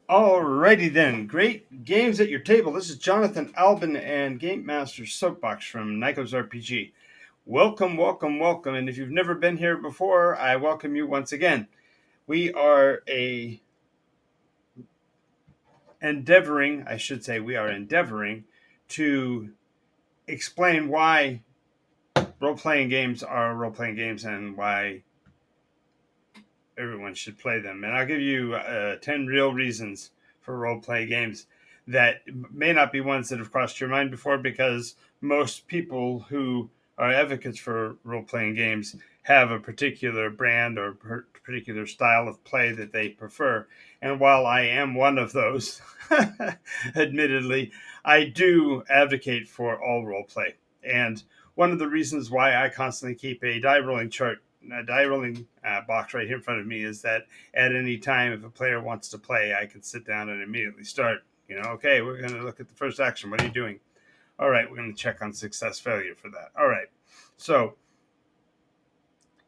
Alrighty then, great games at your table. This is Jonathan Albin and Game Master Soapbox from NycosRPG. Welcome, welcome, welcome. And if you've never been here before, I welcome you once again. We are endeavoring to explain why role-playing games are role-playing games and why everyone should play them. And I'll give you 10 real reasons for role-play games that may not be ones that have crossed your mind before, because most people who are advocates for role-playing games have a particular brand or particular style of play that they prefer. And while I am one of those, admittedly, I do advocate for all role play. And one of the reasons why I constantly keep a die rolling box right here in front of me is that at any time, if a player wants to play, I can sit down and immediately start. Okay, we're going to look at the first action. What are you doing? All right, we're going to check on success failure for that. All right. So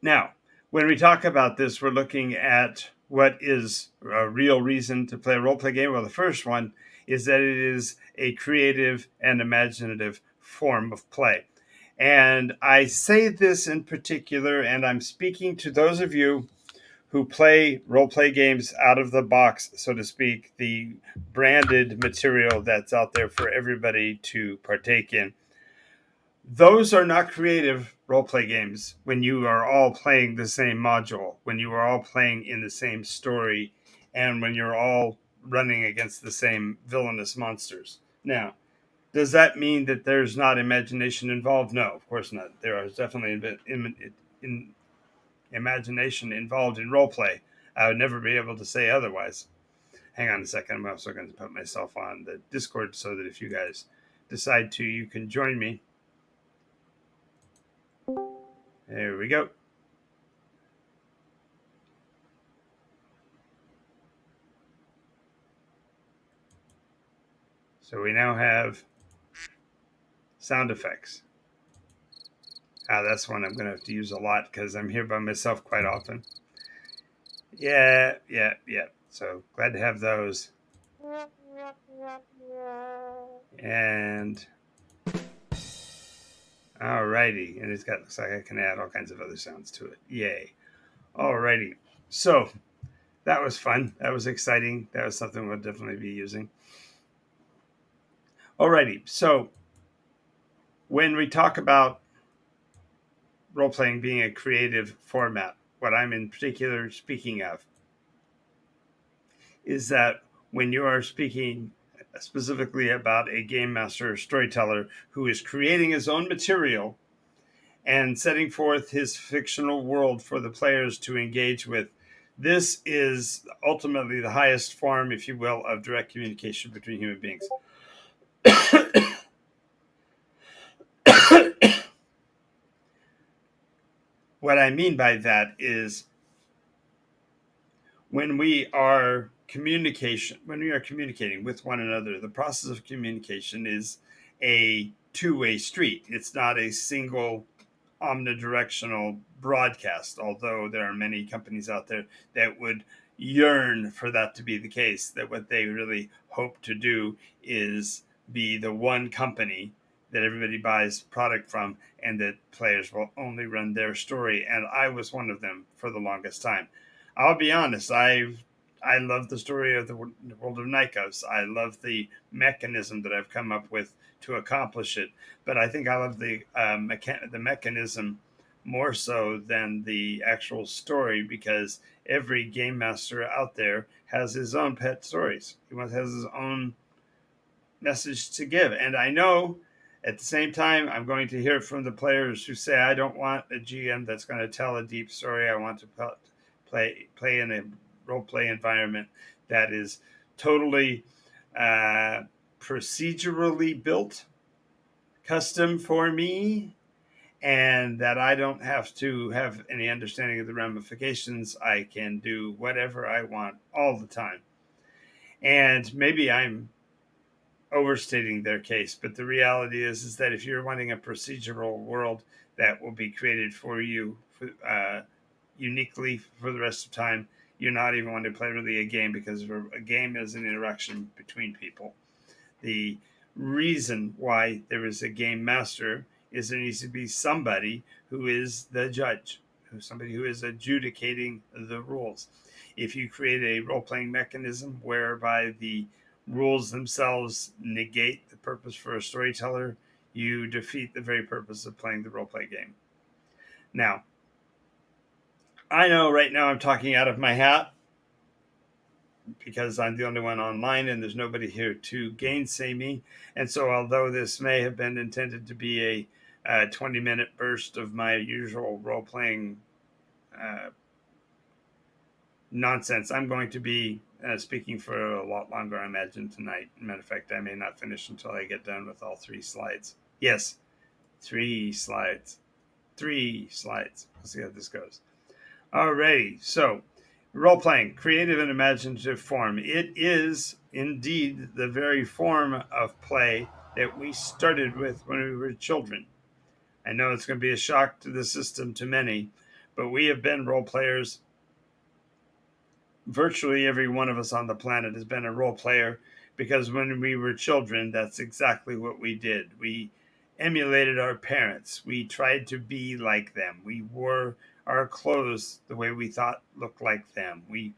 now, when we talk about this, we're looking at what is a real reason to play a role play game. Well, the first one is that it is a creative and imaginative form of play. And I say this in particular, and I'm speaking to those of you who play role play games out of the box, so to speak, the branded material that's out there for everybody to partake in. Those are not creative role play games when you are all playing the same module, when you are all playing in the same story, and when you're all running against the same villainous monsters. Now, does that mean that there's not imagination involved? No, of course not. There is definitely imagination involved in role play. I would never be able to say otherwise. Hang on a second. I'm also going to put myself on the Discord so that if you guys decide to, you can join me. There we go. So we now have sound effects. That's one I'm going to have to use a lot because I'm here by myself quite often. Yeah. So glad to have those. And alrighty. And looks like I can add all kinds of other sounds to it. Yay. Alrighty. So that was fun. That was exciting. That was something we'll definitely be using. Alrighty. So when we talk about role playing being a creative format, what I'm in particular speaking of is that when you are speaking specifically about a game master or storyteller who is creating his own material and setting forth his fictional world for the players to engage with, this is ultimately the highest form, if you will, of direct communication between human beings. What I mean by that is when we are communicating with one another, the process of communication is a two-way street. It's not a single omnidirectional broadcast, although there are many companies out there that would yearn for that to be the case, that what they really hope to do is be the one company that everybody buys product from and that players will only run their story. And I was one of them for the longest time. I'll be honest, I love the story of the world of Nikos. I love the mechanism that I've come up with to accomplish it. But I think I love the mechanism more so than the actual story, because every game master out there has his own pet stories. He has his own message to give. And I know at the same time, I'm going to hear from the players who say, I don't want a GM that's going to tell a deep story. I want to play in a role play environment that is totally procedurally built, custom for me, and that I don't have to have any understanding of the ramifications. I can do whatever I want all the time. And maybe I'm overstating their case, but the reality is that if you're wanting a procedural world that will be created for you uniquely for the rest of time, you're not even wanting to play really a game, because a game is an interaction between people. The reason why there is a game master is there needs to be somebody who is the judge, somebody who is adjudicating the rules. If you create a role playing mechanism whereby the rules themselves negate the purpose for a storyteller, you defeat the very purpose of playing the role play game. Now, I know right now I'm talking out of my hat because I'm the only one online and there's nobody here to gainsay me. And so, although this may have been intended to be a 20-minute burst of my usual role playing nonsense, I'm going to be speaking for a lot longer, I imagine, tonight. Matter of fact, I may not finish until I get done with all 3 slides. Yes, 3 slides. 3 slides. We'll see how this goes. Alrighty, so role playing, creative and imaginative form. It is indeed the very form of play that we started with when we were children. I know it's going to be a shock to the system to many, but we have been role players. Virtually every one of us on the planet has been a role player, because when we were children, that's exactly what we did. We emulated our parents. We tried to be like them. We wore our clothes the way we thought looked like them. We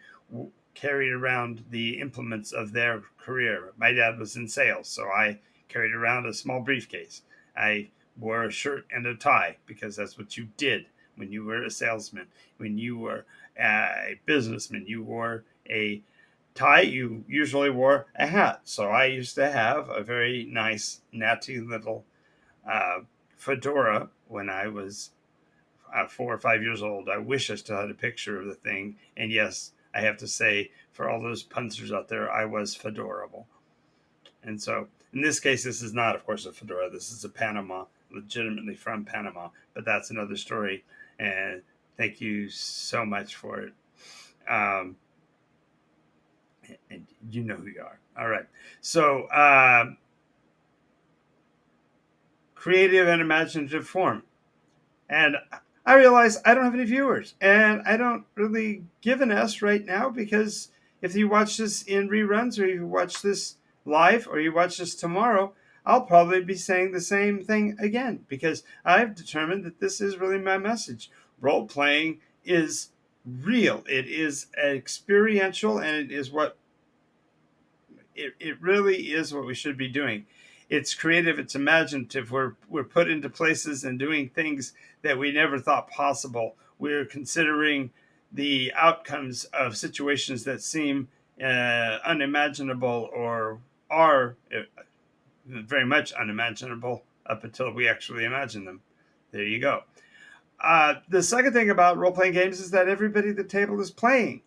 carried around the implements of their career. My dad was in sales, so I carried around a small briefcase. I wore a shirt and a tie because that's what you did when you were a salesman. When you were a businessman, you wore a tie. You usually wore a hat. So I used to have a very nice, natty little fedora when I was 4 or 5 years old. I wish I still had a picture of the thing. And yes, I have to say, for all those punsters out there, I was fedorable. And so, in this case, this is not, of course, a fedora. This is a Panama, legitimately from Panama. But that's another story. And thank you so much for it. And you know who you are. All right. So, creative and imaginative form. And I realize I don't have any viewers, and I don't really give an S right now, because if you watch this in reruns, or you watch this live, or you watch this tomorrow, I'll probably be saying the same thing again, because I've determined that this is really my message. Role playing is real. It is experiential, and it is what it really is what we should be doing. It's creative, it's imaginative. We're put into places and doing things that we never thought possible. We're considering the outcomes of situations that seem unimaginable, or are very much unimaginable up until we actually imagine them. There you go. The second thing about role playing games is that everybody at the table is playing.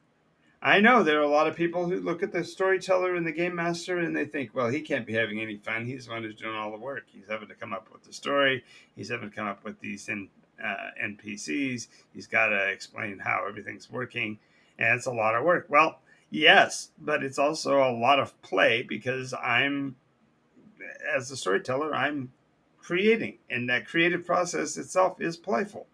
I know there are a lot of people who look at the storyteller and the game master and they think, well, he can't be having any fun. He's the one who's doing all the work. He's having to come up with the story. He's having to come up with these NPCs. He's got to explain how everything's working. And it's a lot of work. Well, yes, but it's also a lot of play, because as a storyteller, I'm creating. And that creative process itself is playful.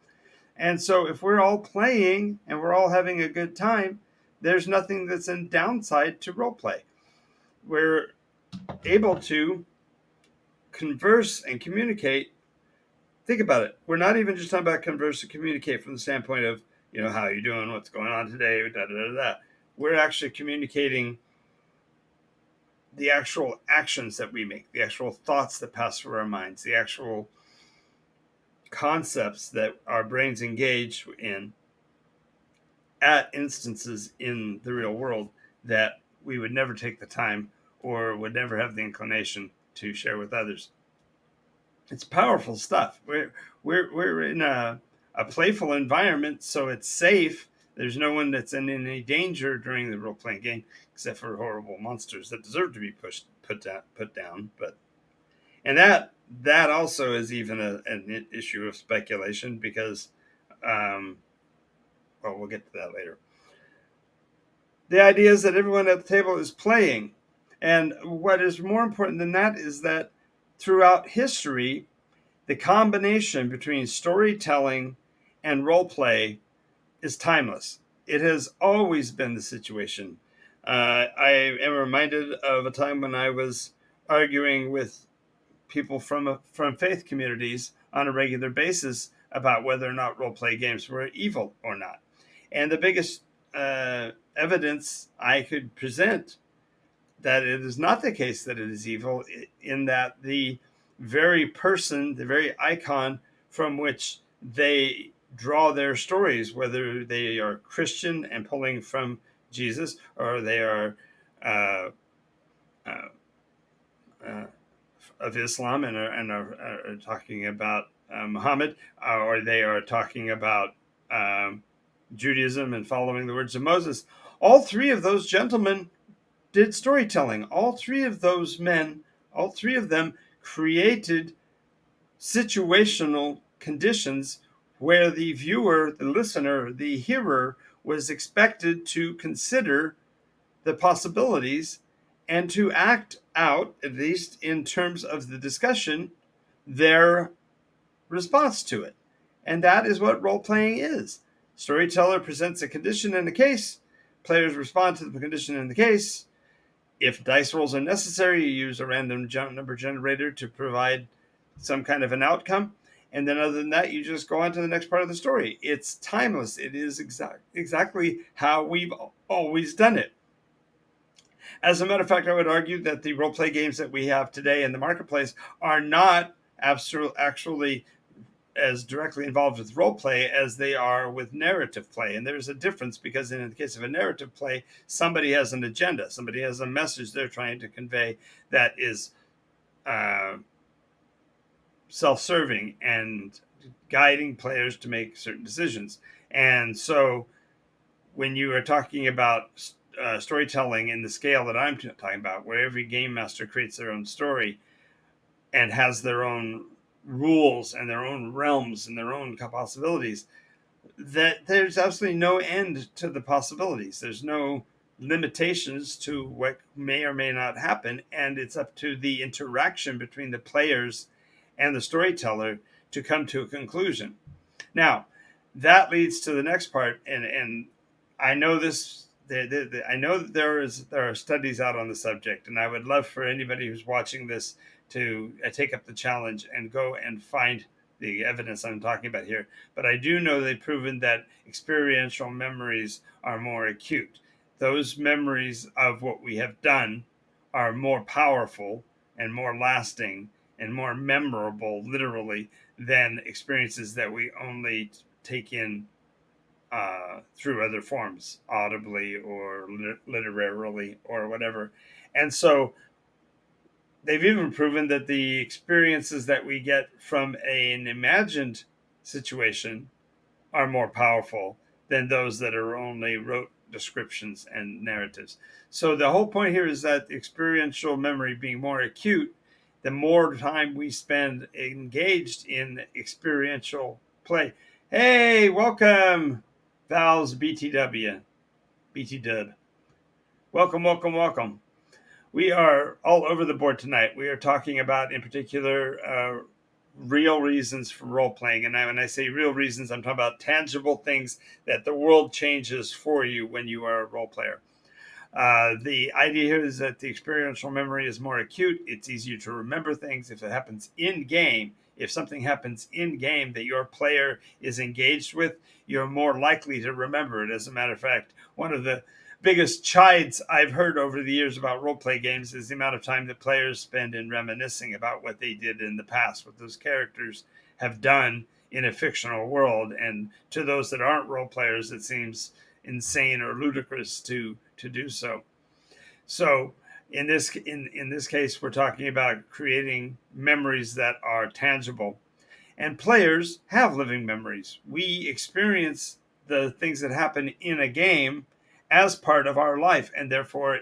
And so if we're all playing and we're all having a good time, there's nothing that's a downside to role play. We're able to converse and communicate. Think about it. We're not even just talking about converse and communicate from the standpoint of, how are you doing? What's going on today? Da, da, da, da. We're actually communicating the actual actions that we make, the actual thoughts that pass through our minds, the actual concepts that our brains engage in at instances in the real world that we would never take the time or would never have the inclination to share with others. It's powerful stuff. We're in a playful environment, so it's safe. There's no one that's in any danger during the role playing game, except for horrible monsters that deserve to be put down. And that also is even an issue of speculation, because we'll get to that later. The idea is that everyone at the table is playing. And what is more important than that is that throughout history, the combination between storytelling and role play is timeless. It has always been the situation. I am reminded of a time when I was arguing with people from faith communities on a regular basis about whether or not role play games were evil or not. And the biggest evidence I could present that it is not the case that it is evil, in that the very person, the very icon from which they draw their stories, whether they are Christian and pulling from Jesus, or they are uh, uh, uh, of Islam and are talking about Muhammad, or they are talking about um, Judaism and following the words of Moses. All three of those gentlemen did storytelling. All three of those men, all three of them created situational conditions where the viewer, the listener, the hearer was expected to consider the possibilities and to act out, at least in terms of the discussion, their response to it. And that is what role playing is. Storyteller presents a condition in a case, players respond to the condition in the case. If dice rolls are necessary, you use a random number generator to provide some kind of an outcome. And then, other than that, you just go on to the next part of the story. It's timeless. It is exactly how we've always done it. As a matter of fact, I would argue that the role play games that we have today in the marketplace are not actually as directly involved with role play as they are with narrative play. And there's a difference, because in the case of a narrative play, somebody has an agenda, somebody has a message they're trying to convey that is self-serving and guiding players to make certain decisions. And so when you are talking about storytelling in the scale that I'm talking about, where every game master creates their own story and has their own rules and their own realms and their own possibilities, that there's absolutely no end to the possibilities. There's no limitations to what may or may not happen, and it's up to the interaction between the players and the storyteller to come to a conclusion. Now, that leads to the next part, and I know this. I know that there are studies out on the subject, and I would love for anybody who's watching this to take up the challenge and go and find the evidence I'm talking about here. But I do know they've proven that experiential memories are more acute. Those memories of what we have done are more powerful and more lasting and more memorable, literally, than experiences that we only take in through other forms, audibly or literarily or whatever. And so they've even proven that the experiences that we get from an imagined situation are more powerful than those that are only rote descriptions and narratives. So the whole point here is that experiential memory being more acute, the more time we spend engaged in experiential play. Hey, welcome, Val's BTW, BT Welcome, welcome, welcome. We are all over the board tonight. We are talking about, in particular, real reasons for role playing. And when I say real reasons, I'm talking about tangible things that the world changes for you when you are a role player. The idea here is that the experiential memory is more acute. It's easier to remember things if it happens in game. If something happens in game that your player is engaged with, you're more likely to remember it. As a matter of fact, one of the biggest chides I've heard over the years about role play games is the amount of time that players spend in reminiscing about what they did in the past, what those characters have done in a fictional world. And to those that aren't role players, it seems insane or ludicrous to do so. So in this case, we're talking about creating memories that are tangible. And players have living memories. We experience the things that happen in a game as part of our life, and therefore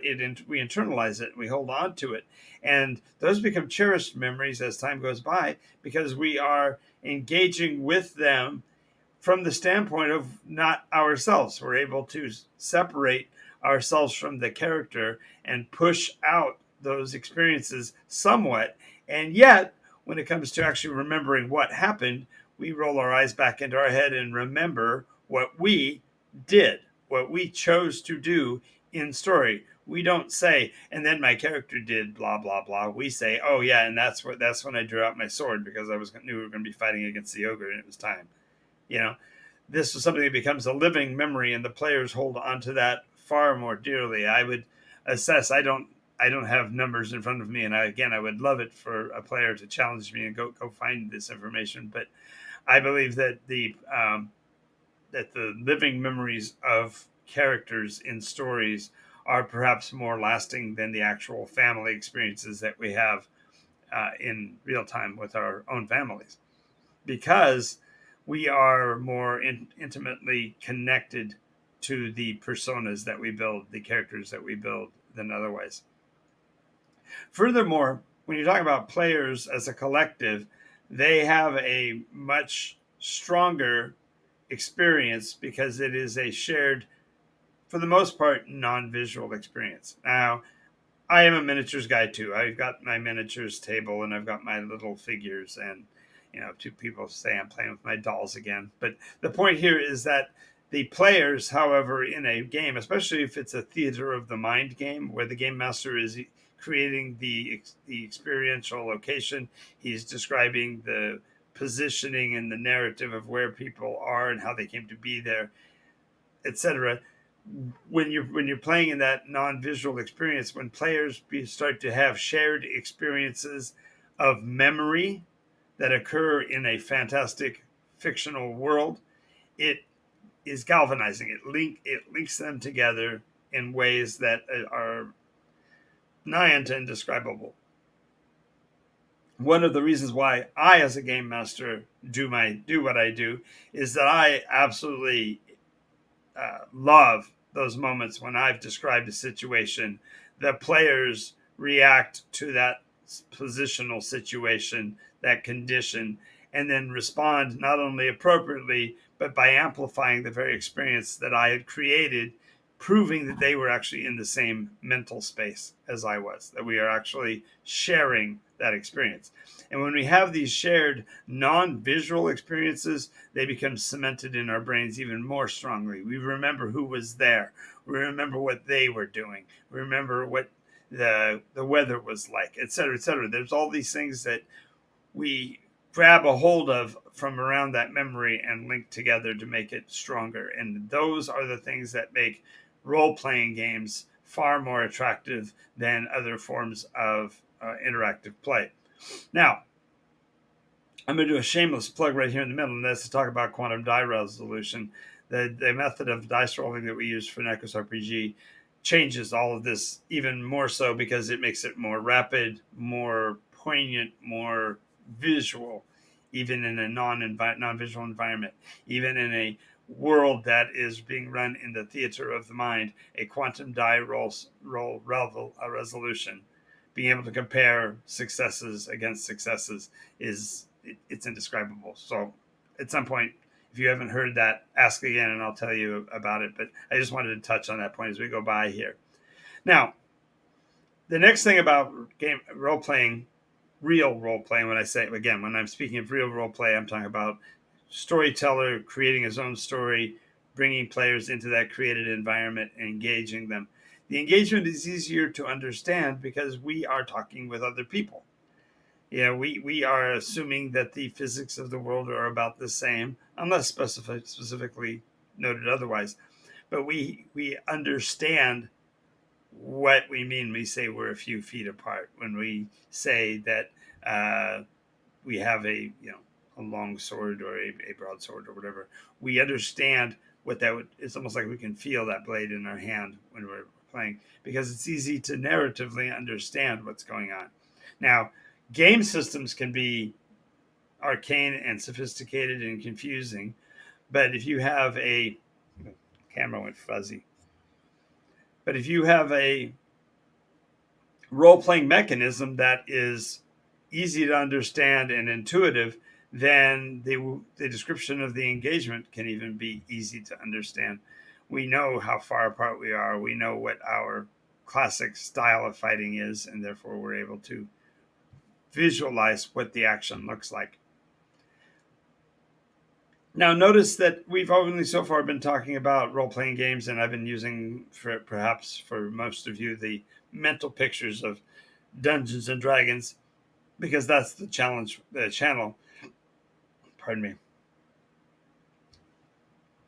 we internalize it, we hold on to it. And those become cherished memories as time goes by, because we are engaging with them from the standpoint of not ourselves. We're able to separate ourselves from the character and push out those experiences somewhat. And yet, when it comes to actually remembering what happened, we roll our eyes back into our head and remember what we did. what we chose to do in story. We don't say, and then my character did blah blah blah. We say, oh yeah, and that's when I drew out my sword because I knew we were going to be fighting against the ogre and it was time. You know, this is something that becomes a living memory, and the players hold onto that far more dearly. I would assess. I don't have numbers in front of me, and I would love it for a player to challenge me and go find this information. But I believe that the living memories of characters in stories are perhaps more lasting than the actual family experiences that we have in real time with our own families, because we are more intimately connected to the personas that we build, the characters that we build, than otherwise. Furthermore, when you talk about players as a collective, they have a much stronger experience because it is a shared, for the most part, non-visual experience. Now, I am a miniatures guy too. I've got my miniatures table and I've got my little figures, and two people say I'm playing with my dolls again. But the point here is that the players, however, in a game, especially if it's a theater of the mind game where the game master is creating the experiential location, he's describing the positioning and the narrative of where people are and how they came to be there, etc. When you're playing in that non-visual experience, when players start to have shared experiences of memory that occur in a fantastic fictional world, it is galvanizing. It links them together in ways that are nigh unto indescribable. One of the reasons why I, as a game master, do what I do is that I absolutely love those moments when I've described a situation. The players react to that positional situation, that condition, and then respond not only appropriately, but by amplifying the very experience that I had created, proving that they were actually in the same mental space as I was, that we are actually sharing that experience. And when we have these shared non-visual experiences, they become cemented in our brains even more strongly. We remember who was there. We remember what they were doing. We remember what the weather was like, et cetera, et cetera. There's all these things that we grab a hold of from around that memory and link together to make it stronger. And those are the things that make role-playing games far more attractive than other forms of interactive play. Now, I'm going to do a shameless plug right here in the middle, and that's to talk about quantum die resolution. The method of dice rolling that we use for NycosRPG changes all of this even more so because it makes it more rapid, more poignant, more visual, even in a non-visual environment, even in a world that is being run in the theater of the mind. A quantum die roll resolution, being able to compare successes against successes, it's indescribable. So at some point, if you haven't heard that, ask again and I'll tell you about it. But I just wanted to touch on that point as we go by here. Now, the next thing about game role playing, real role playing, when I'm speaking of real role play, I'm talking about storyteller creating his own story, bringing players into that created environment, and engaging them. The engagement is easier to understand because we are talking with other people. We are assuming that the physics of the world are about the same, unless specifically noted otherwise. But we understand what we mean when we say we're a few feet apart. When we say that we have a long sword or a broadsword or whatever, we understand what that would. It's almost like we can feel that blade in our hand when we're playing, because it's easy to narratively understand what's going on. Now, game systems can be arcane and sophisticated and confusing, but if you have a camera went fuzzy. But if you have a role-playing mechanism that is easy to understand and intuitive, then the description of the engagement can even be easy to understand. We know how far apart we are. We know what our classic style of fighting is, and therefore we're able to visualize what the action looks like. Now, notice that we've only so far been talking about role playing games, and I've been using, for perhaps for most of you, the mental pictures of Dungeons and Dragons, because that's the challenge, the channel, pardon me,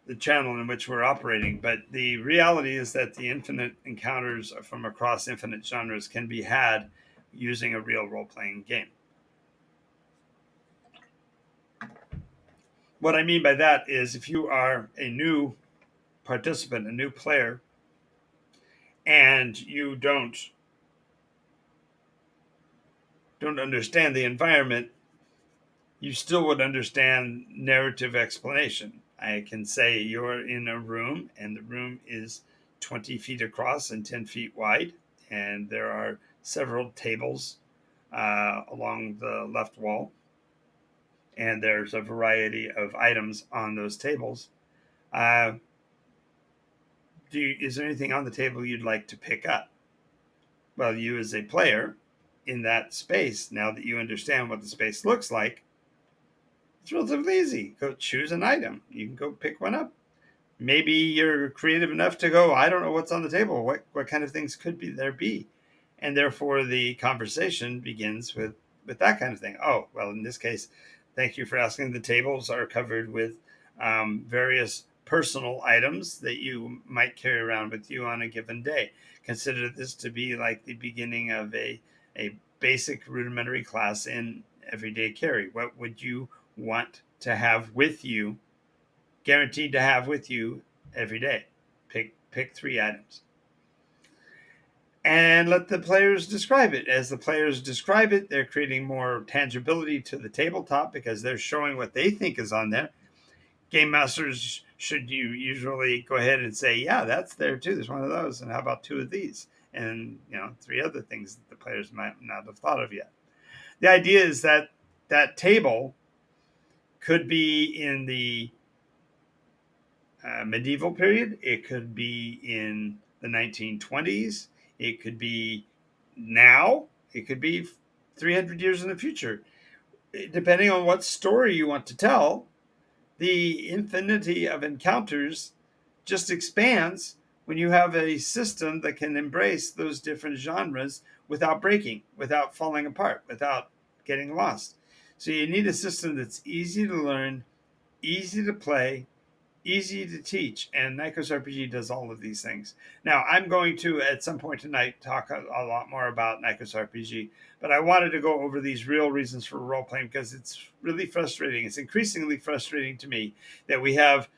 the channel in which we're operating. But the reality is that the infinite encounters from across infinite genres can be had using a real role playing game. What I mean by that is if you are a new participant, a new player, and you don't understand the environment, you still would understand narrative explanation. I can say you're in a room and the room is 20 feet across and 10 feet wide, and there are several tables along the left wall, and there's a variety of items on those tables. Uh, is there anything on the table you'd like to pick up? Well, you as a player in that space, now that you understand what the space looks like, it's relatively easy. Go choose an item. You can go pick one up. Maybe you're creative enough to go, I don't know what's on the table. What kind of things could be? And therefore the conversation begins with that kind of thing. Oh, well, in this case, thank you for asking. The tables are covered with various personal items that you might carry around with you on a given day. Consider this to be like the beginning of a basic rudimentary class in everyday carry. What would you want to have with you, guaranteed to have with you every day? Pick three items and let the players describe it. As the players describe it, they're creating more tangibility to the tabletop because they're showing what they think is on there. Game masters should you usually go ahead and say, yeah, that's there too. There's one of those. And how about two of these? And, three other things that the players might not have thought of yet. The idea is that that table could be in the medieval period. It could be in the 1920s. It could be now. It could be 300 years in the future. Depending on what story you want to tell, the infinity of encounters just expands when you have a system that can embrace those different genres without breaking, without falling apart, without getting lost. So you need a system that's easy to learn, easy to play, easy to teach, and NycosRPG does all of these things. Now, I'm going to, at some point tonight, talk a lot more about NycosRPG, but I wanted to go over these real reasons for role playing because it's really frustrating. It's increasingly frustrating to me that we have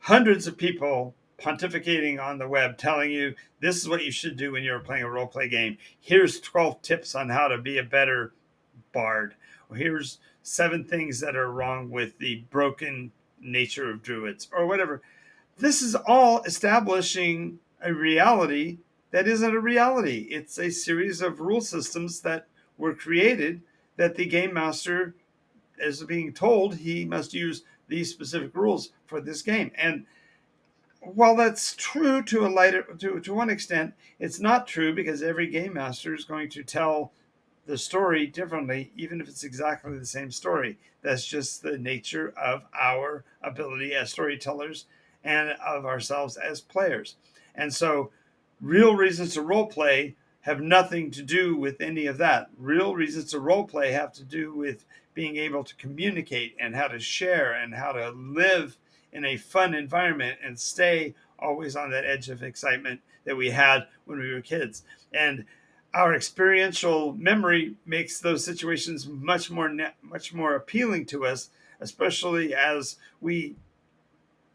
hundreds of people pontificating on the web telling you this is what you should do when you're playing a role play game. Here's 12 tips on how to be a better bard. Or here's 7 things that are wrong with the broken nature of druids or whatever. This is all establishing a reality that isn't a reality. It's a series of rule systems that were created that the game master is being told he must use these specific rules for this game. And while that's true to one extent, it's not true because every game master is going to tell the story differently, even if it's exactly the same story. That's just the nature of our ability as storytellers and of ourselves as players. And so, real reasons to role play have nothing to do with any of that. Real reasons to role play have to do with being able to communicate and how to share and how to live in a fun environment and stay always on that edge of excitement that we had when we were kids. And our experiential memory makes those situations much more appealing to us, especially as we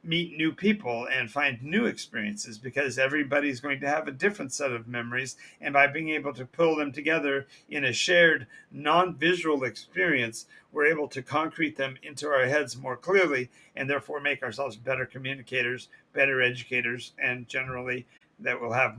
meet new people and find new experiences, because everybody's going to have a different set of memories, and by being able to pull them together in a shared non-visual experience, we're able to concrete them into our heads more clearly and therefore make ourselves better communicators, better educators, and generally that will have more